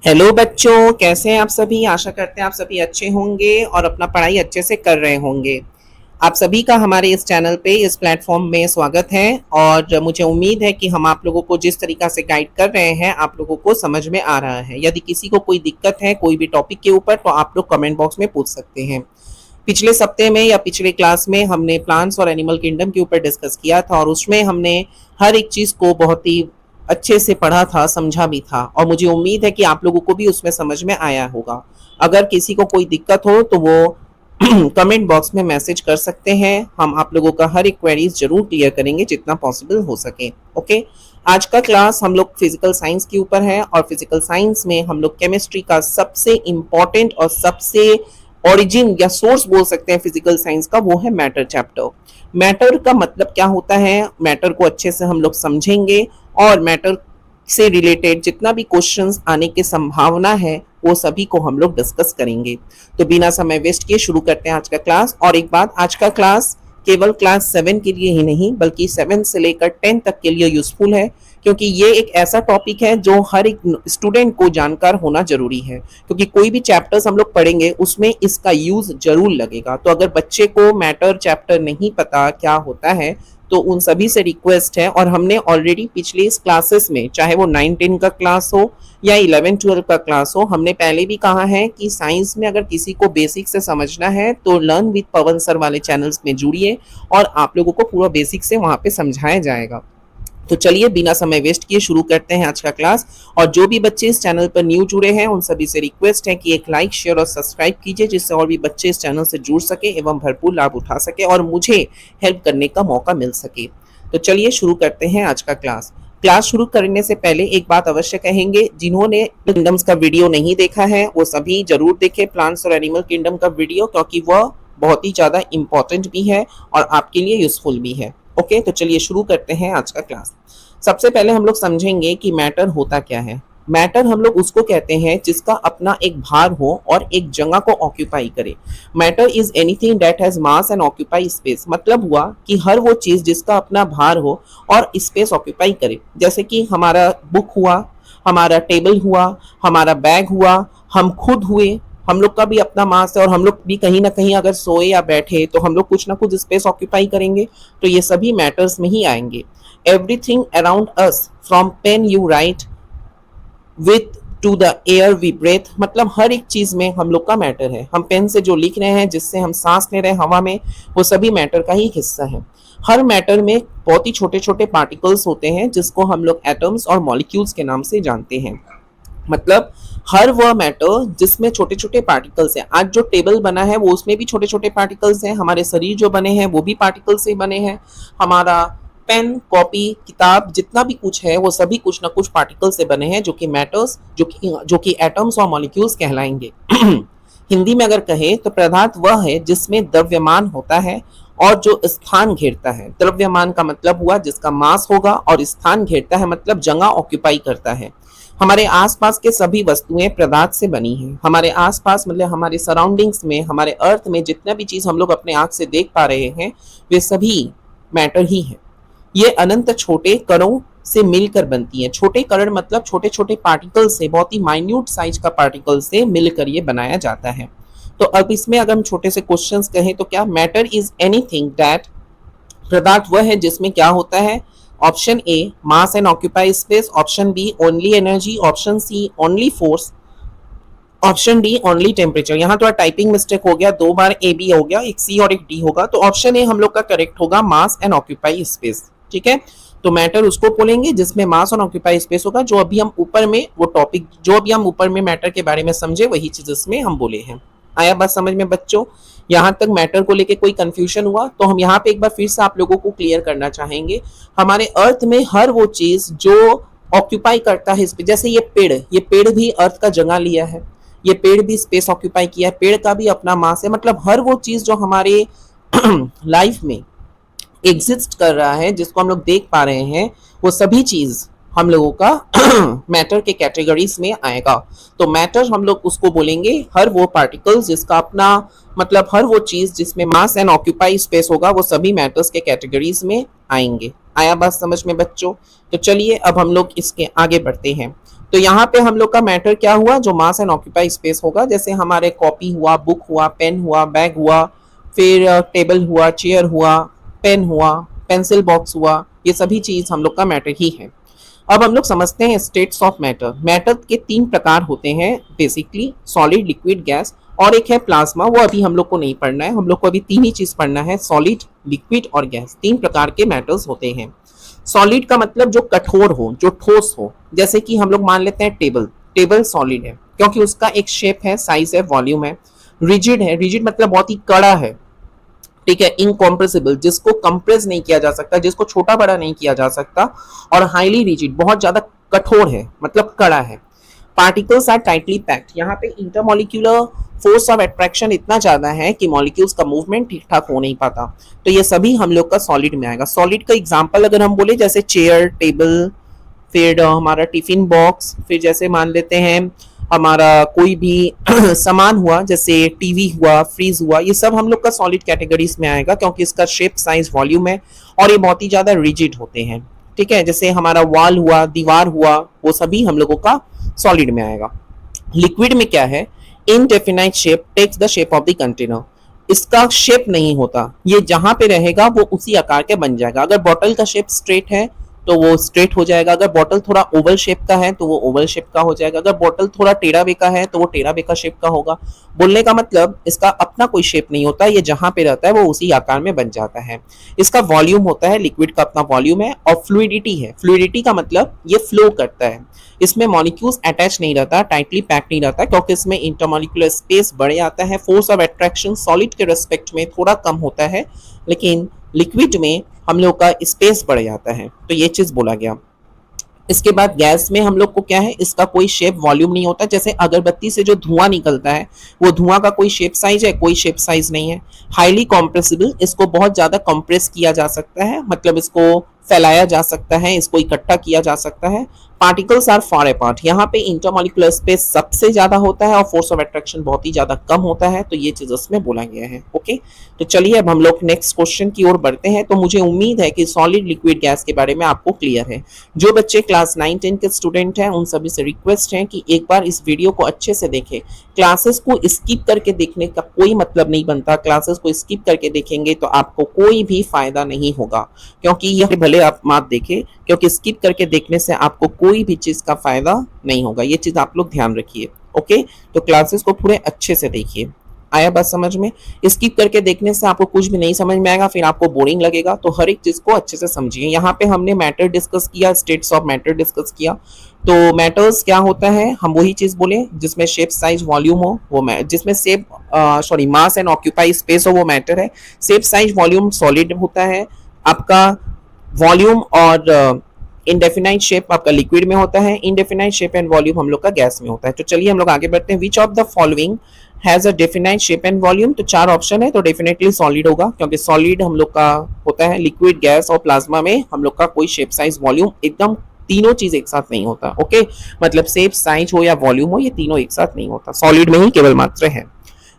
Hello बच्चों, कैसे हैं आप सभी। आशा करते हैं आप सभी अच्छे होंगे और अपना पढ़ाई अच्छे से कर रहे होंगे। आप सभी का हमारे इस चैनल पे, इस प्लेटफॉर्म में स्वागत है। और मुझे उम्मीद है कि हम आप लोगों को जिस तरीका से गाइड कर रहे हैं आप लोगों को समझ में आ रहा है। यदि किसी को कोई दिक्कत है कोई भी टॉपिक के ऊपर तो आप लोग कमेंट बॉक्स में पूछ सकते हैं। पिछले सप्ते में या पिछले क्लास में हमने प्लांट्स और एनिमल किंगडम के ऊपर डिस्कस किया था और उसमें हमने हर एक चीज को बहुत ही अच्छे से पढ़ा था, समझा भी था और मुझे उम्मीद है कि आप लोगों को भी उसमें समझ में आया होगा। अगर किसी को कोई दिक्कत हो तो वो कमेंट बॉक्स में मैसेज कर सकते हैं। हम आप लोगों का हर एक क्वेरीज जरूर क्लियर करेंगे जितना पॉसिबल हो सके। ओके, आज का क्लास हम लोग फिजिकल साइंस के ऊपर है और फिजिकल साइंस में हम लोग केमिस्ट्री का सबसे इम्पॉर्टेंट और सबसे ओरिजिन या सोर्स बोल सकते हैं फिजिकल साइंस का, वो है मैटर चैप्टर। मैटर का मतलब क्या होता है, मैटर को अच्छे से हम लोग समझेंगे और मैटर से रिलेटेड जितना भी क्वेश्चंस आने की संभावना है वो सभी को हम लोग डिस्कस करेंगे। तो बिना समय वेस्ट किए शुरू करते हैं आज का क्लास। और एक बात, आज का क्लास केवल क्लास 7 के लिए ही नहीं बल्कि 7 से लेकर 10 तक के लिए यूजफुल है, क्योंकि ये एक ऐसा टॉपिक है जो हर एक स्टूडेंट को जानकार होना जरूरी है। क्योंकि कोई भी चैप्टर्स हम लोग पढ़ेंगे उसमें इसका यूज जरूर लगेगा। तो अगर बच्चे को मैटर चैप्टर नहीं पता क्या होता है तो उन सभी से रिक्वेस्ट है, और हमने ऑलरेडी पिछले इस क्लासेस में, चाहे वो 9-10 का क्लास हो या 11-12 का क्लास हो, हमने पहले भी कहा है कि साइंस में अगर किसी को बेसिक से समझना है तो लर्न विद पवन सर वाले चैनल्स में जुड़िए और आप लोगों को पूरा बेसिक से वहां पे समझाया जाएगा। तो चलिए बिना समय वेस्ट किए शुरू करते हैं आज का क्लास। और जो भी बच्चे इस चैनल पर न्यू जुड़े हैं उन सभी से रिक्वेस्ट है कि एक लाइक, शेयर और सब्सक्राइब कीजिए, जिससे और भी बच्चे इस चैनल से जुड़ सके एवं भरपूर लाभ उठा सके और मुझे हेल्प करने का मौका मिल सके। तो चलिए शुरू करते हैं आज का क्लास। क्लास शुरू करने से पहले एक बात अवश्य कहेंगे, जिन्होंने किंगडम्स का वीडियो नहीं देखा है वो सभी जरूर देखें प्लांट्स और एनिमल किंगडम का वीडियो, क्योंकि वह बहुत ही ज्यादा इंपॉर्टेंट भी है और आपके लिए यूजफुल भी है। ओके, तो चलिए शुरू करते हैं आज का क्लास। सबसे पहले हम लोग समझेंगे कि मैटर होता क्या है। मैटर हम लोग उसको कहते हैं जिसका अपना एक भार हो और एक जगह को ऑक्यूपाई करे। Matter is anything that has mass and occupy space. मतलब हुआ कि हर वो चीज जिसका अपना भार हो और स्पेस ऑक्यूपाई करे। जैसे कि हमारा बुक हुआ, हमारा टेबल हुआ, हमारा बैग हुआ, हम खुद हुए, हम लोग का भी अपना मास है और हम लोग भी कहीं ना कहीं अगर सोए या बैठे तो हम लोग कुछ ना कुछ स्पेस ऑक्यूपाई करेंगे। तो ये सभी मैटर्स में ही आएंगे। Everything around us from pen you write with to the air we breathe. मतलब हर एक चीज में हम लोग का मैटर है। हम पेन से जो लिख रहे हैं, जिससे हम सांस ले रहे हैं हवा में, वो सभी मैटर का ही हिस्सा है। हर मैटर में बहुत ही छोटे छोटे पार्टिकल्स होते हैं जिसको हम लोग एटम्स और मॉलिक्यूल्स के नाम से जानते हैं। मतलब हर वह मैटर जिसमें छोटे छोटे पार्टिकल्स हैं। आज जो टेबल बना है वो उसमें भी छोटे छोटे पार्टिकल्स हैं। हमारे शरीर जो बने हैं वो भी पार्टिकल से बने हैं। हमारा पेन, कॉपी, किताब, जितना भी कुछ है वो सभी कुछ ना कुछ पार्टिकल से बने हैं, जो कि मैटर्स, जो कि एटम्स और मॉलिक्यूल्स कहलाएंगे। हिंदी में अगर कहे तो पदार्थ वह है जिसमें द्रव्यमान होता है और जो स्थान घेरता है। द्रव्यमान का मतलब हुआ जिसका मास होगा, और स्थान घेरता है मतलब जगह ऑक्यूपाई करता है। हमारे आसपास के सभी वस्तुएं पदार्थ से बनी हैं। हमारे आसपास मतलब हमारे सराउंडिंग्स में, हमारे अर्थ में जितना भी चीज हम लोग अपने आंख से देख पा रहे हैं वे सभी मैटर ही है। ये अनंत छोटे कणों से मिलकर बनती है। छोटे कण मतलब छोटे छोटे पार्टिकल से, बहुत ही माइन्यूट साइज का पार्टिकल से मिलकर ये बनाया जाता है। तो अब इसमें अगर हम छोटे से क्वेश्चंस कहें तो क्या, मैटर इज एनीथिंग दैट, पदार्थ वह है जिसमें क्या होता है। Option A mass and occupy space, option B only energy, option C only force, option D only temperature. यहाँ थोड़ा टाइपिंग मिस्टेक हो गया, 2 बार ए बी हो गया, एक सी और एक डी होगा। तो ऑप्शन ए हम लोग का करेक्ट होगा, मास एंड ऑक्यूपाई स्पेस। ठीक है, तो मैटर उसको बोलेंगे जिसमें मास और ऑक्यूपाई स्पेस होगा। जो अभी हम ऊपर में वो टॉपिक, जो अभी हम ऊपर में मैटर के बारे में समझे वही चीज इसमें हम बोले हैं। आया बात समझ में बच्चों? यहाँ तक मैटर को लेके कोई कंफ्यूजन हुआ तो हम यहाँ पे एक बार फिर से आप लोगों को क्लियर करना चाहेंगे। हमारे अर्थ में हर वो चीज जो ऑक्यूपाई करता है स्पेस, जैसे ये पेड़ भी अर्थ का जगह लिया है, ये पेड़ भी स्पेस ऑक्यूपाई किया है, पेड़ का भी अपना मास है। मतलब हर वो चीज जो हमारे लाइफ में एग्जिस्ट कर रहा है, जिसको हम लोग देख पा रहे हैं, वो सभी चीज हम लोगों का मैटर के कैटेगरीज में आएगा। तो मैटर हम लोग उसको बोलेंगे हर वो पार्टिकल्स जिसका अपना मतलब हर वो चीज जिसमें मास एंड ऑक्यूपाई स्पेस होगा, वो सभी मैटर्स के कैटेगरीज में आएंगे। आया बात समझ में बच्चों? तो चलिए अब हम लोग इसके आगे बढ़ते हैं। तो यहाँ पे हम लोग का मैटर क्या हुआ, जो मास एंड ऑक्यूपाई स्पेस होगा, जैसे हमारे कॉपी हुआ, बुक हुआ, पेन हुआ, बैग हुआ, फिर टेबल हुआ, चेयर हुआ, पेन हुआ, पेंसिल बॉक्स हुआ, ये सभी चीज हम लोग का मैटर ही है। अब हम लोग समझते हैं स्टेट्स ऑफ मैटर। मैटर के 3 प्रकार होते हैं बेसिकली, सॉलिड, लिक्विड, गैस, और एक है प्लाज्मा। वो अभी हम लोग को नहीं पढ़ना है, हम लोग को अभी 3 ही चीज पढ़ना है, सॉलिड, लिक्विड और गैस। 3 प्रकार के मैटर्स होते हैं। सॉलिड का मतलब जो कठोर हो, जो ठोस हो, जैसे कि हम लोग मान लेते हैं टेबल। टेबल सॉलिड है क्योंकि उसका एक शेप है, साइज है, वॉल्यूम है। रिजिड है, रिजिड मतलब बहुत ही कड़ा है, ठीक है। इनकॉम्प्रेसिबल, जिसको कंप्रेस नहीं किया जा सकता, जिसको छोटा बड़ा नहीं किया जा सकता। और हाईली रिजिड, बहुत ज्यादा कठोर है, मतलब कड़ा है। पार्टिकल्स आर टाइटली पैक्ड, यहाँ पे इंटरमोलिक्यूलर फोर्स ऑफ अट्रैक्शन इतना ज्यादा है कि मॉलिक्यूल्स का मूवमेंट ठीक ठाक हो नहीं पाता। तो ये सभी हम लोग का सॉलिड में आएगा। सॉलिड का एग्जांपल अगर हम बोले, जैसे चेयर, टेबल, फिर हमारा टिफिन बॉक्स, फिर जैसे मान लेते हैं हमारा कोई भी सामान हुआ, जैसे टीवी हुआ, फ्रीज हुआ, ये सब हम लोग का सॉलिड कैटेगरीज में आएगा क्योंकि इसका शेप, साइज, वॉल्यूम है और ये बहुत ही ज्यादा रिजिड होते हैं, ठीक है। जैसे हमारा वॉल हुआ, दीवार हुआ, वो सभी हम लोगों का सॉलिड में आएगा। लिक्विड में क्या है, indefinite shape takes the shape of the container. इसका शेप नहीं होता, ये जहां पे रहेगा वो उसी आकार के बन जाएगा। अगर बॉटल का शेप स्ट्रेट है तो वो स्ट्रेट हो जाएगा, अगर बॉटल थोड़ा ओवल शेप का है तो वो ओवल शेप का हो जाएगा, अगर बॉटल थोड़ा टेढ़ा बेका है तो वो टेढ़ा बेका शेप का होगा। बोलने का मतलब इसका अपना कोई शेप नहीं होता, ये जहां पे रहता है वो उसी आकार में बन जाता है। इसका वॉल्यूम होता है, लिक्विड का अपना वॉल्यूम है। और फ्लूइडिटी है, फ्लूइडिटी का मतलब ये फ्लो करता है, इसमें मॉलिक्यूल्स अटैच नहीं रहता, टाइटली पैक नहीं रहता, क्योंकि इसमें इंटरमॉलिक्यूलर स्पेस बढ़ जाता है। फोर्स ऑफ अट्रैक्शन सॉलिड के रेस्पेक्ट में थोड़ा कम होता है, लेकिन लिक्विड में हम लोग का स्पेस बढ़ जाता है। तो ये चीज बोला गया। इसके बाद गैस में हम लोग को क्या है, इसका कोई शेप, वॉल्यूम नहीं होता। जैसे अगरबत्ती से जो धुआं निकलता है, वो धुआं का कोई शेप साइज है, कोई शेप साइज नहीं है। हाईली कॉम्प्रेसिबल, इसको बहुत ज्यादा कंप्रेस किया जा सकता है, मतलब इसको फैलाया जा सकता है, इसको इकट्ठा किया जा सकता है। पार्टिकल्स आर फार अपार्ट, यहाँ पे इंटरमॉलिक्यूलर स्पेस सबसे ज्यादा होता है और फोर्स ऑफ अट्रैक्शन बहुत ही ज्यादा कम होता है। तो ये चीज उसमें बोला गया है। ओके, तो चलिए अब हम लोग नेक्स्ट क्वेश्चन की ओर बढ़ते हैं। तो मुझे उम्मीद है कि सॉलिड, लिक्विड, गैस के बारे में आपको क्लियर है। जो बच्चे क्लास 9-10 के स्टूडेंट हैं, उन सभी से रिक्वेस्ट है कि एक बार इस वीडियो को अच्छे से देखें। क्लासेस को स्किप करके देखने का कोई मतलब नहीं बनता। क्लासेस को स्किप करके देखेंगे तो आपको कोई भी फायदा नहीं होगा, क्योंकि यह भले आप मत देखें, क्योंकि स्किप करके देखने से आपको कोई भी चीज का फायदा नहीं होगा। ये चीज आप लोग ध्यान रखिए। ओके, तो क्लासेस को पूरे अच्छे से देखिए। आया बात समझ में? स्किप करके देखने से आपको कुछ भी नहीं समझ में आएगा, फिर आपको बोरिंग लगेगा। तो हर एक चीज को अच्छे से समझिए। यहाँ पे हमने मैटर डिस्कस किया, स्टेट्स ऑफ मैटर डिस्कस किया। तो मैटर्स क्या होता है, हम वही चीज बोले जिसमें शेप, साइज, वॉल्यूम हो, वो जिसमें shape sorry mass and occupy space हो, वो मैटर है। शेप, साइज, वॉल्यूम सॉलिड होता है आपका। वॉल्यूम और इनडेफिनाइट शेप आपका लिक्विड में होता है। इनडेफिनाइट शेप एंड वॉल्यूम हम लोग का गैस में होता है। तो चलिए हम लोग आगे बढ़ते हैं। Which of the following has a definite shape and volume? तो 4 ऑप्शन है, तो डेफिनेटली सॉलिड होगा, क्योंकि सॉलिड हम लोग का होता है। लिक्विड, गैस और प्लाज्मा में हम लोग का कोई शेप, साइज, वॉल्यूम, एकदम तीनों चीज एक साथ नहीं होता। ओके, मतलब शेप, साइज हो या वॉल्यूम हो, ये तीनों एक साथ नहीं होता, सॉलिड में ही केवल मात्र है।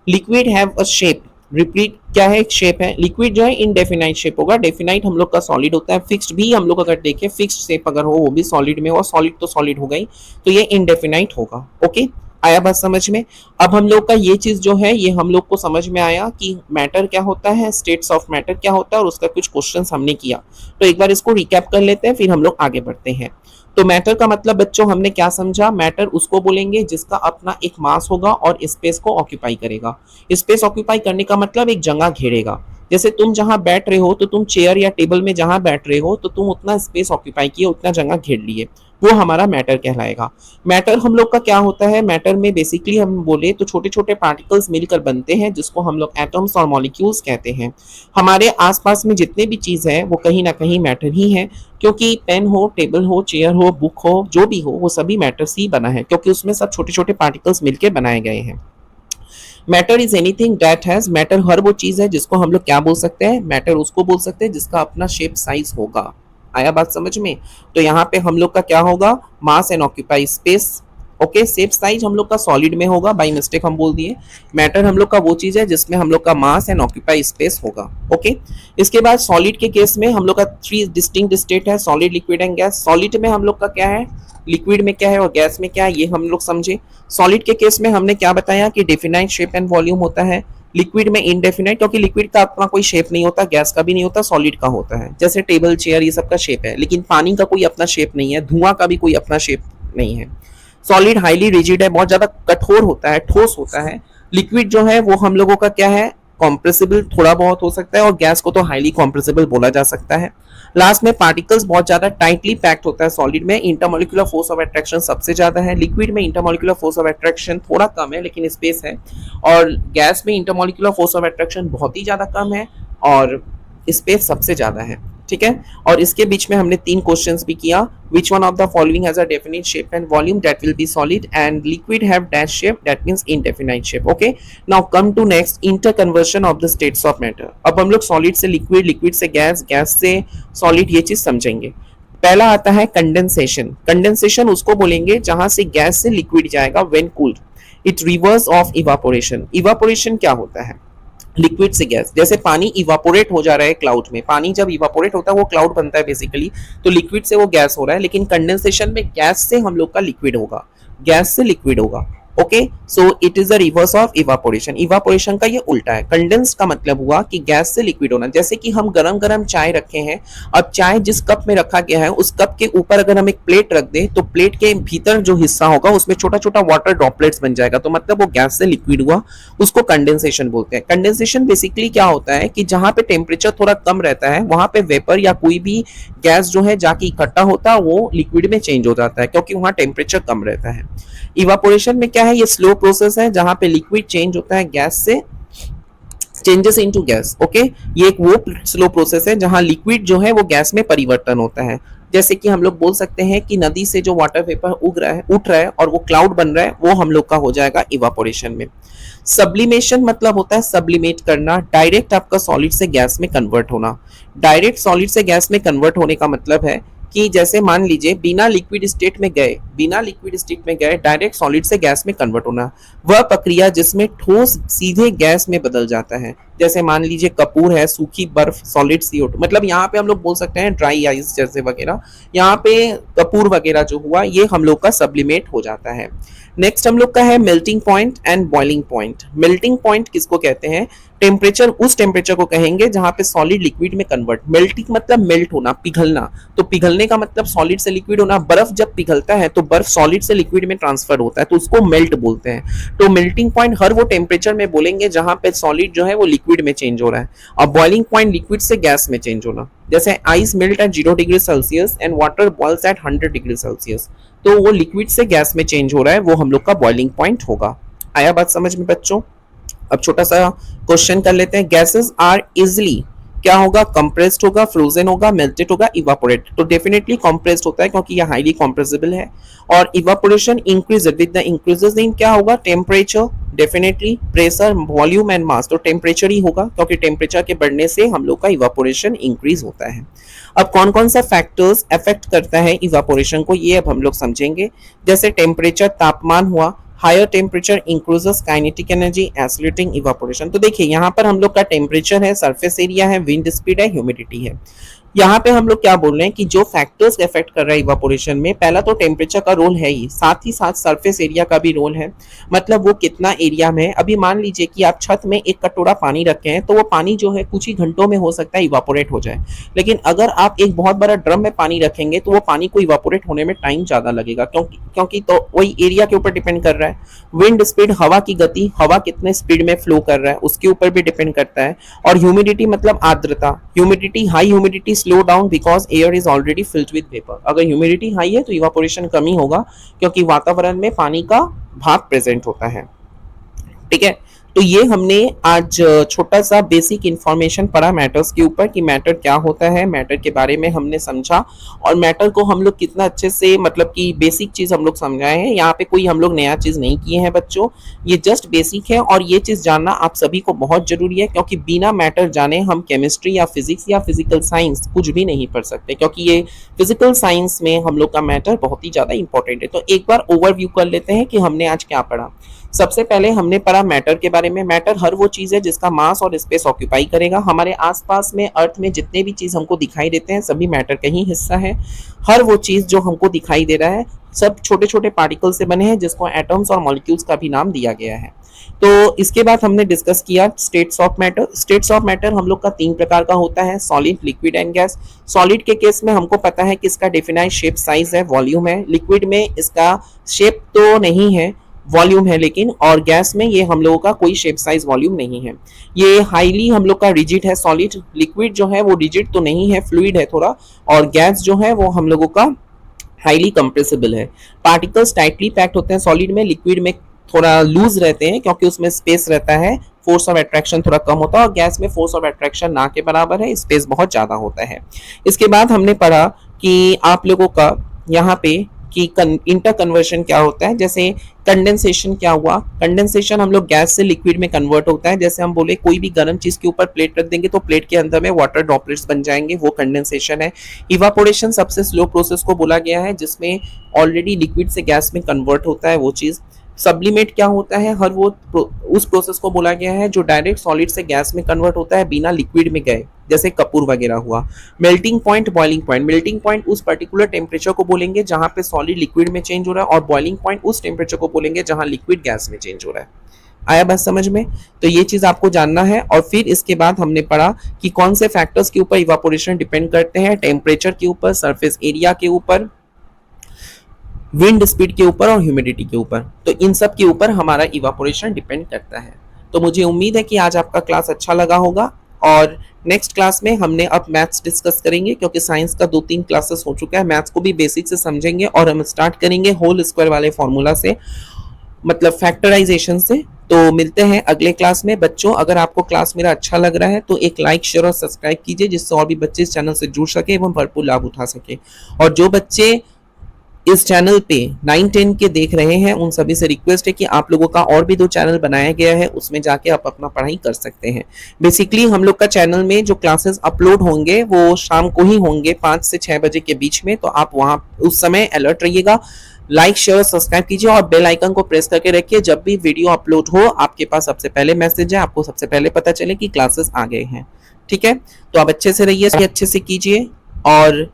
Liquid have a shape, repeat क्या है, एक शेप है। लिक्विड जो है इनडेफिनाइट शेप होगा। डेफिनाइट हम लोग का सॉलिड होता है। फिक्स्ड भी हम लोग अगर देखें, फिक्स्ड शेप अगर हो वो भी सॉलिड में हो। सॉलिड तो सॉलिड हो गई, तो ये इनडेफिनाइट होगा। ओके, आया बात समझ में? अब हम लोग का ये चीज जो है, ये हम लोग को समझ में आया कि मैटर क्या होता है, स्टेट्स ऑफ मैटर क्या होता है, और उसका कुछ क्वेश्चंस हमने किया। तो एक बार इसको रिकैप कर लेते हैं, फिर हम लोग आगे बढ़ते हैं। तो मैटर का मतलब बच्चों हमने क्या समझा? मैटर उसको बोलेंगे जिसका अपना एक मास होगा और स्पेस को ऑक्यूपाई करेगा। स्पेस ऑक्यूपाई करने का मतलब एक जगह घेरेगा। जैसे तुम जहां बैठ रहे हो, तो तुम चेयर या टेबल में जहां बैठ रहे हो, तो तुम उतना स्पेस ऑक्यूपाई किए, उतना जगह घेर लिए, वो हमारा मैटर कहलाएगा। मैटर हम लोग का क्या होता है? मैटर में बेसिकली हम बोले तो छोटे छोटे पार्टिकल्स मिलकर बनते हैं, जिसको हम लोग एटम्स और मॉलिक्यूल्स कहते हैं। हमारे आसपास में जितने भी चीज है वो कहीं ना कहीं मैटर ही है, क्योंकि पेन हो, टेबल हो, चेयर हो, बुक हो, जो भी हो, वो सभी मैटर से ही बना है, क्योंकि उसमें सब छोटे छोटे पार्टिकल्स मिलकर बनाए गए हैं। Matter is anything that has, matter हर वो चीज है जिसको हम लोग क्या बोल सकते हैं? मैटर उसको बोल सकते हैं जिसका अपना शेप, साइज होगा। आया बात समझ में? तो यहाँ पे हम लोग का क्या होगा? मास and occupy space, okay, safe size हम लोग का सॉलिड में होगा, बाय मिस्टेक हम बोल दिए। मैटर हम लोग का वो चीज है जिसमें हम लोग का मास एंड ऑक्यूपाई स्पेस होगा। ओके, इसके बाद सॉलिड के केस में हम लोग का 3 डिस्टिंक्ट स्टेट है, solid, liquid and gas. Solid में हम लोग का क्या है, लिक्विड में क्या है और गैस में क्या है, ये हम लोग समझे। सॉलिड के केस में हमने क्या बताया कि डिफिनाइट शेप एंड वॉल्यूम होता है, लिक्विड में इनडेफिनाइट, क्योंकि लिक्विड का अपना कोई शेप नहीं होता, गैस का भी नहीं होता, सॉलिड का होता है। जैसे टेबल, चेयर, ये सब का शेप है, लेकिन पानी का कोई अपना शेप नहीं है, धुआं का भी कोई अपना शेप नहीं है। सॉलिड हाईली रिजिड है, बहुत ज्यादा कठोर होता है, ठोस होता है। लिक्विड जो है वो हम लोगों का क्या है, कॉम्प्रेसिबल थोड़ा बहुत हो सकता है, और गैस को तो हाईली कॉम्प्रेसिबल बोला जा सकता है। लास्ट में पार्टिकल्स बहुत ज्यादा टाइटली पैक्ड होता है सॉलिड में, इंटरमोलिकुलर फोर्स ऑफ अट्रैक्शन सबसे ज्यादा है। लिक्विड में इंटरमोलिकुलर फोर्स ऑफ अट्रैक्शन थोड़ा कम है लेकिन स्पेस है, और गैस में इंटरमोलिकुलर फोर्स ऑफ अट्रैक्शन बहुत ही ज्यादा कम है और स्पेस सबसे ज्यादा है। ठीक है, और इसके बीच में हमने 3 क्वेश्चंस भी किया। Which one of the following has a definite shape and volume, that will be solid, and liquid have dash shape, that means indefinite shape. Okay, now come to next, interconversion of the states of matter. अब हम लोग solid से liquid, liquid से gas, gas से solid, ये चीज समझेंगे। पहला आता है कंडेंसेशन। कंडेंसेशन उसको बोलेंगे जहां से गैस से लिक्विड जाएगा when cooled. It reverse of evaporation. Evaporation क्या होता है, लिक्विड से गैस, जैसे पानी इवापोरेट हो जा रहा है क्लाउड में, पानी जब इवापोरेट होता है वो क्लाउड बनता है बेसिकली, तो लिक्विड से वो गैस हो रहा है, लेकिन कंडेंसेशन में गैस से हम लोग का लिक्विड होगा, गैस से लिक्विड होगा। Okay, so it is the reverse of evaporation. Evaporation का ये उल्टा है। कंडेंस का मतलब हुआ कि गैस से लिक्विड होना, जैसे कि हम गरम गरम चाय रखे हैं, अब चाय जिस कप में रखा गया है उस कप के ऊपर अगर हम एक प्लेट रख दें तो प्लेट के भीतर जो हिस्सा होगा उसमें छोटा छोटा वाटर ड्रॉपलेट्स बन जाएगा, तो मतलब वो गैस से लिक्विड हुआ, उसको कंडेंसेशन बोलते हैं। कंडेंसेशन बेसिकली क्या होता है कि जहां पे टेम्परेचर थोड़ा कम रहता है वहां पे वेपर या कोई भी गैस जो है जाके इकट्ठा होता है वो लिक्विड में चेंज हो जाता है, क्योंकि वहां टेम्परेचर कम रहता है। इवापोरेशन में क्या है, ये स्लो प्रोसेस है जहां पे लिक्विड चेंज होता है गैस से, चेंजेस इनटू गैस। ओके, ये एक वो स्लो प्रोसेस है जहां लिक्विड जो है वो गैस में परिवर्तन होता है। जैसे कि हम लोग बोल सकते हैं कि नदी से जो वाटर वेपर उठ रहा है और वो क्लाउड बन रहा है, वो हम लोग का हो जाएगा इवापोरेशन में। सब्लिमेशन मतलब होता है सब्लिमेट करना, डायरेक्ट आपका सॉलिड से गैस में कन्वर्ट होना। डायरेक्ट सॉलिड से गैस में कन्वर्ट होने का मतलब है कि जैसे मान लीजिए बिना लिक्विड स्टेट में गए डायरेक्ट सॉलिड से गैस में कन्वर्ट होना, वह प्रक्रिया जिसमें ठोस सीधे गैस में बदल जाता है। जैसे मान लीजिए कपूर है, सूखी बर्फ, सॉलिड CO2, मतलब यहाँ पे हम लोग बोल सकते हैं ड्राई आइस जैसे वगैरह, यहाँ पे कपूर वगैरह जो हुआ ये हम लोग का सब्लिमेट हो जाता है। नेक्स्ट हम लोग का है melting point and boiling point. Melting point किसको कहते हैं, टेम्परेचर, उस टेम्परेचर को कहेंगे जहां पे सॉलिड लिक्विड में कन्वर्ट। मेल्टिंग मतलब मेल्ट होना, पिघलना, तो पिघलने का मतलब सॉलिड से लिक्विड होना। बर्फ जब पिघलता है तो बर्फ सॉलिड से लिक्विड में ट्रांसफर होता है, तो उसको मेल्ट बोलते हैं। तो मेल्टिंग पॉइंट हर वो टेम्परेचर में बोलेंगे जहां पे सॉलिड जो है वो लिक्विड में चेंज हो रहा है, और बॉइलिंग पॉइंट लिक्विड से गैस में चेंज होना। जैसे ice melt at 0 degree Celsius and water boils at 100 degree Celsius, तो वो लिक्विड से गैस में चेंज हो रहा है, वो हम लोग का बॉइलिंग पॉइंट होगा। आया बात समझ में बच्चों? अब छोटा सा क्वेश्चन कर लेते हैं। गैसेस आर इजिली, क्या होगा, कंप्रेस्ड होगा, फ्रोजन होगा, मेल्टेड होगा, इवापोरेट। तो डेफिनेटली कंप्रेस्ड होता है क्योंकि ये हाईली कंप्रेसिबल है। और evaporation increase with the increases इन क्या होगा, temperature, definitely pressure, volume and mass, तो टेम्परेचर ही होगा क्योंकि टेम्परेचर के बढ़ने से हम लोग का इवापोरेशन इंक्रीज होता है। अब कौन कौन सा फैक्टर्स अफेक्ट करता है इवापोरेशन को, ये अब हम लोग समझेंगे। जैसे टेम्परेचर, तापमान हुआ, higher temperature increases kinetic energy, accelerating evaporation. तो देखिए यहाँ पर हम लोग का टेम्परेचर है, सरफेस एरिया है, विंड स्पीड है, ह्यूमिडिटी है। यहाँ पे हम लोग क्या बोल रहे हैं कि जो फैक्टर्स इफेक्ट कर रहा है इवापोरेशन में, पहला तो टेम्परेचर का रोल है ही साथ सरफेस एरिया का भी रोल है, मतलब वो कितना एरिया में है। अभी मान लीजिए कि आप छत में एक कटोरा पानी रखे हैं तो वो पानी जो है कुछ ही घंटों में हो सकता है इवापोरेट हो जाए, लेकिन अगर आप एक बहुत बड़ा ड्रम में पानी रखेंगे तो वो पानी को इवापोरेट होने में टाइम ज्यादा लगेगा, क्योंकि तो वही एरिया के ऊपर डिपेंड कर रहा है। विंड स्पीड, हवा की गति, हवा कितने स्पीड में फ्लो कर रहा है उसके ऊपर भी डिपेंड करता है। और ह्यूमिडिटी मतलब आर्द्रता, humidity, high humidity slow down because air is already filled with vapour. अगर ह्यूमिडिटी हाई है तो इवापोरेशन कम ही होगा क्योंकि वातावरण में पानी का भाप प्रेजेंट होता है। ठीक है, तो ये हमने आज छोटा सा बेसिक इंफॉर्मेशन पढ़ा मैटर्स के ऊपर कि मैटर क्या होता है, मैटर के बारे में हमने समझा और मैटर को हम लोग कितना अच्छे से मतलब कि बेसिक चीज़ हम लोग समझाए हैं। यहाँ पे कोई हम लोग नया चीज़ नहीं किए हैं बच्चों, ये जस्ट बेसिक है और ये चीज़ जानना आप सभी को बहुत ज़रूरी है, क्योंकि बिना मैटर जाने हम केमिस्ट्री या फिजिक्स या फिजिकल साइंस कुछ भी नहीं पढ़ सकते, क्योंकि ये फिजिकल साइंस में हम लोग का मैटर बहुत ही ज़्यादा इंपॉर्टेंट है। तो एक बार ओवरव्यू कर लेते हैं कि हमने आज क्या पढ़ा। सबसे पहले हमने पढ़ा मैटर के बारे में। मैटर हर वो चीज़ है जिसका मास और स्पेस ऑक्यूपाई करेगा। हमारे आसपास में अर्थ में जितने भी चीज़ हमको दिखाई देते हैं सभी मैटर का ही हिस्सा है। हर वो चीज़ जो हमको दिखाई दे रहा है सब छोटे छोटे पार्टिकल से बने हैं, जिसको एटम्स और मॉलिक्यूल्स का भी नाम दिया गया है। तो इसके बाद हमने डिस्कस किया states of matter. States of matter हम लोग का 3 प्रकार का होता है, solid, liquid and gas. Solid के केस में हमको पता है कि इसका डिफाइंड शेप, साइज है, वॉल्यूम है। लिक्विड में इसका शेप तो नहीं है, वॉल्यूम है लेकिन, और गैस में ये हम लोगों का कोई शेप, साइज, वॉल्यूम नहीं है। ये हाईली हम लोग का रिजिड है सॉलिड। लिक्विड जो है वो रिजिड तो नहीं है, फ्लूइड है थोड़ा, और गैस जो है वो हम लोगों का हाईली कंप्रेसिबल है। पार्टिकल्स टाइटली पैक्ड होते हैं सॉलिड में, लिक्विड में थोड़ा लूज रहते हैं क्योंकि उसमें स्पेस रहता है, फोर्स ऑफ अट्रैक्शन थोड़ा कम होता है, और गैस में फोर्स ऑफ अट्रैक्शन ना के बराबर है, स्पेस बहुत ज़्यादा होता है। इसके बाद हमने पढ़ा कि आप लोगों का यहाँ पे कि इंटर कन्वर्शन क्या होता है। जैसे कंडेंसेशन क्या हुआ, कंडेंसेशन हम लोग गैस से लिक्विड में कन्वर्ट होता है। जैसे हम बोले कोई भी गर्म चीज के ऊपर प्लेट रख देंगे तो प्लेट के अंदर में वाटर ड्रॉपलेट्स बन जाएंगे, वो कंडेंसेशन है। इवापोरेशन सबसे स्लो प्रोसेस को बोला गया है जिसमें ऑलरेडी लिक्विड से गैस में कन्वर्ट होता है वो चीज़। सब्लिमेट क्या होता है, हर वो उस प्रोसेस को बोला गया है जो डायरेक्ट सॉलिड से गैस में कन्वर्ट होता है बिना लिक्विड में गए, जैसे कपूर वगैरह हुआ। Melting point, boiling point. Melting point उस पर्टिकुलर टेम्परेचर को बोलेंगे जहां पे सॉलिड लिक्विड में चेंज हो रहा है, और बॉइलिंग पॉइंट उस टेम्परेचर को बोलेंगे जहां लिक्विड गैस में चेंज हो रहा है। आया बात समझ में? तो ये चीज आपको जानना है। और फिर इसके बाद हमने पढ़ा कि कौन से फैक्टर्स के ऊपर इवापोरेशन डिपेंड करते हैं, टेम्परेचर के ऊपर, सरफेस एरिया के ऊपर, विंड स्पीड के ऊपर और ह्यूमिडिटी के ऊपर। तो इन सब के ऊपर हमारा इवापोरेशन डिपेंड करता है। तो मुझे उम्मीद है कि आज आपका क्लास अच्छा लगा होगा, और नेक्स्ट क्लास में हमने अब मैथ्स डिस्कस करेंगे, क्योंकि साइंस का 2-3 क्लासेस हो चुका है। मैथ्स को भी बेसिक से समझेंगे और हम स्टार्ट करेंगे होल स्क्वायर वाले फॉर्मूला से, मतलब फैक्टराइजेशन से। तो मिलते हैं अगले क्लास में। बच्चों, अगर आपको क्लास मेरा अच्छा लग रहा है तो एक लाइक, शेयर और सब्सक्राइब कीजिए, जिससे और भी बच्चे इस चैनल से जुड़ सके एवं भरपूर लाभ उठा सके। और जो बच्चे इस चैनल पे 9-10 के देख रहे हैं उन सभी से रिक्वेस्ट है कि आप लोगों का और भी 2 चैनल बनाया गया है, उसमें जाके आप अपना पढ़ाई कर सकते हैं। बेसिकली हम लोग का चैनल में जो क्लासेस अपलोड होंगे वो शाम को ही होंगे, 5 से 6 बजे के बीच में। तो आप वहाँ उस समय अलर्ट रहिएगा, लाइक, शेयर, सब्सक्राइब कीजिए और बेल आइकन को प्रेस करके रखिए। जब भी वीडियो अपलोड हो आपके पास सबसे पहले मैसेज है, आपको सबसे पहले पता चले कि क्लासेस आ गए हैं। ठीक है, तो आप अच्छे से रहिए, अच्छे से कीजिए और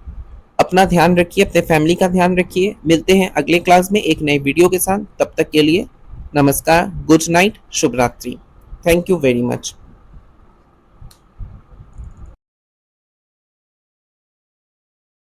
अपना ध्यान रखिए, अपने फैमिली का ध्यान रखिए। मिलते हैं अगले क्लास में एक नए वीडियो के साथ। तब तक के लिए नमस्कार, गुड नाइट, शुभ रात्रि। Thank you very much.